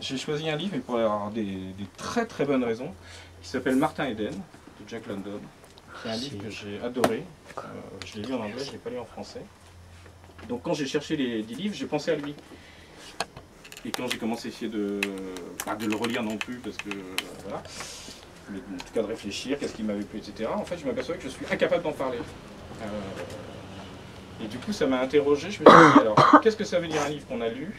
J'ai choisi un livre, mais pour avoir des très très bonnes raisons, qui s'appelle Martin Eden, de Jack London. C'est un livre que j'ai adoré. Je l'ai lu en anglais, je ne l'ai pas lu en français. Donc quand j'ai cherché des livres, j'ai pensé à lui. Et quand j'ai commencé à essayer pas de le relire non plus, parce que voilà, mais en tout cas de réfléchir, qu'est-ce qui m'avait plu, etc. En fait, je m'aperçois que je suis incapable d'en parler. Et du coup, ça m'a interrogé. Je me suis dit, alors, qu'est-ce que ça veut dire un livre qu'on a lu?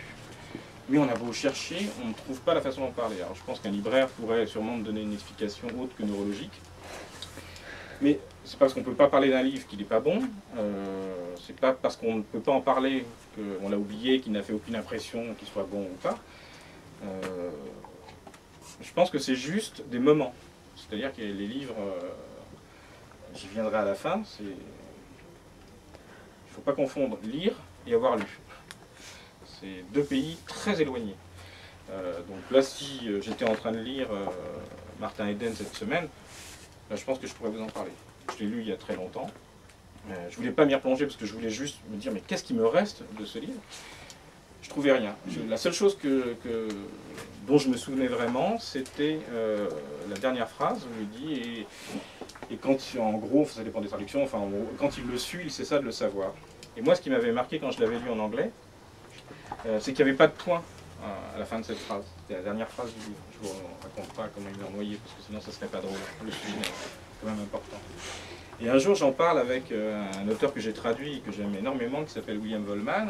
Mais on a beau chercher, on ne trouve pas la façon d'en parler. Alors, je pense qu'un libraire pourrait sûrement me donner une explication autre que neurologique. Mais c'est pas parce qu'on ne peut pas parler d'un livre qu'il n'est pas bon. C'est pas parce qu'on ne peut pas en parler qu'on l'a oublié, qu'il n'a fait aucune impression qu'il soit bon ou pas. Je pense que c'est juste des moments. C'est-à-dire que les livres, j'y viendrai à la fin, il ne faut pas confondre lire et avoir lu. C'est deux pays très éloignés. Donc là, si j'étais en train de lire Martin Eden cette semaine, là, je pense que je pourrais vous en parler. Je l'ai lu il y a très longtemps. Je ne voulais pas m'y replonger parce que je voulais juste me dire mais qu'est-ce qui me reste de ce livre? Je trouvais rien. La seule chose dont je me souvenais vraiment, c'était la dernière phrase où il dit et quand, en gros, ça dépend des traductions, enfin, quand il le suit, il cessa de le savoir. Et moi, ce qui m'avait marqué quand je l'avais lu en anglais, c'est qu'il n'y avait pas de point à la fin de cette phrase. C'était la dernière phrase du livre. Je ne vous raconte pas comment il l'a envoyé, parce que sinon ça ne serait pas drôle. Le sujet est quand même important. Et un jour, j'en parle avec un auteur que j'ai traduit et que j'aime énormément, qui s'appelle William Wellman.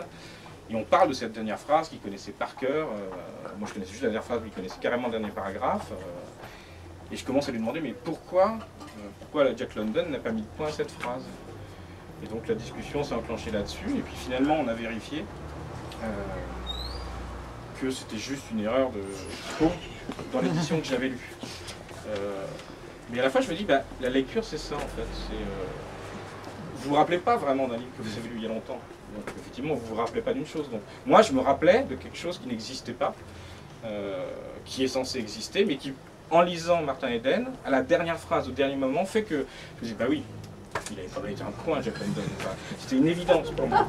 Et on parle de cette dernière phrase qu'il connaissait par cœur. Moi, je connaissais juste la dernière phrase, lui, il connaissait carrément le dernier paragraphe. Et je commence à lui demander, mais pourquoi Jack London n'a pas mis de point à cette phrase? Et donc la discussion s'est enclenchée là-dessus. Et puis finalement, on a vérifié que c'était juste une erreur de faux dans l'édition que j'avais lue. Mais à la fin, je me dis, bah, la lecture, c'est ça, en fait. Vous vous rappelez pas vraiment d'un livre que vous avez lu il y a longtemps. Donc, effectivement, vous vous rappelez pas d'une chose. Donc, moi, je me rappelais de quelque chose qui n'existait pas, qui est censé exister, mais qui, en lisant Martin Eden, à la dernière phrase, au dernier moment, fait que je me dis, bah oui, il n'avait pas été un point, Jack London. C'était une évidence pour moi.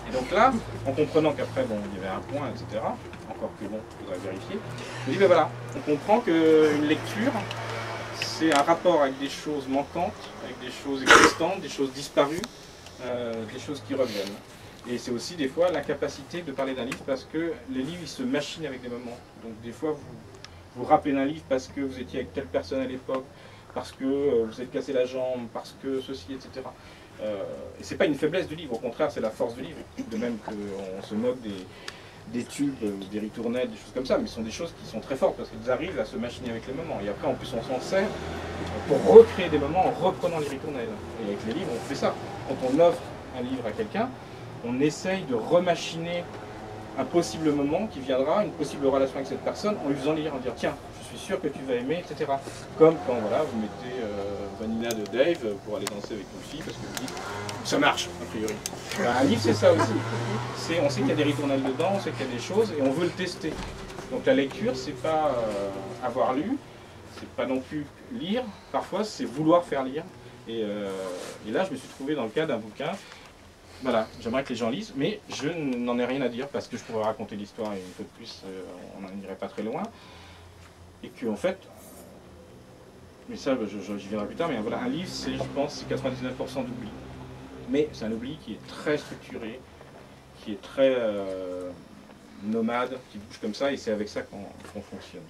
Et donc là, en comprenant qu'après, bon, il y avait un point, etc., encore que bon, il faudrait vérifier, je me dis, ben voilà, on comprend qu'une lecture, c'est un rapport avec des choses manquantes, avec des choses existantes, des choses disparues, des choses qui reviennent. Et c'est aussi des fois l'incapacité de parler d'un livre parce que les livres, ils se machinent avec des moments. Donc des fois, vous vous rappelez d'un livre parce que vous étiez avec telle personne à l'époque, parce que vous êtes cassé la jambe, parce que ceci, etc. Et c'est pas une faiblesse du livre, au contraire, c'est la force du livre. De même qu'on se moque des tubes, des ritournelles, des choses comme ça, mais ce sont des choses qui sont très fortes parce qu'ils arrivent à se machiner avec les moments. Et après, en plus, on s'en sert pour recréer des moments en reprenant les ritournelles. Et avec les livres, on fait ça. Quand on offre un livre à quelqu'un, on essaye de remachiner un possible moment qui viendra, une possible relation avec cette personne, en lui faisant lire, en dire tiens, je suis sûr que tu vas aimer, etc. Comme quand voilà, vous mettez Vanilla de Dave pour aller danser avec une fille, parce que vous dites ça marche, a priori. Ben, un livre, c'est ça aussi. On sait qu'il y a des ritournelles dedans, on sait qu'il y a des choses, et on veut le tester. Donc la lecture, c'est pas avoir lu, c'est pas non plus lire, parfois c'est vouloir faire lire. Et là, je me suis trouvé dans le cas d'un bouquin. Voilà, j'aimerais que les gens lisent, mais je n'en ai rien à dire parce que je pourrais raconter l'histoire et un peu de plus, on n'en irait pas très loin. Et que en fait, mais ça j'y viendrai plus tard, mais voilà, un livre, c'est, je pense, c'est 99% d'oubli. Mais c'est un oubli qui est très structuré, qui est très nomade, qui bouge comme ça, et c'est avec ça qu'on fonctionne.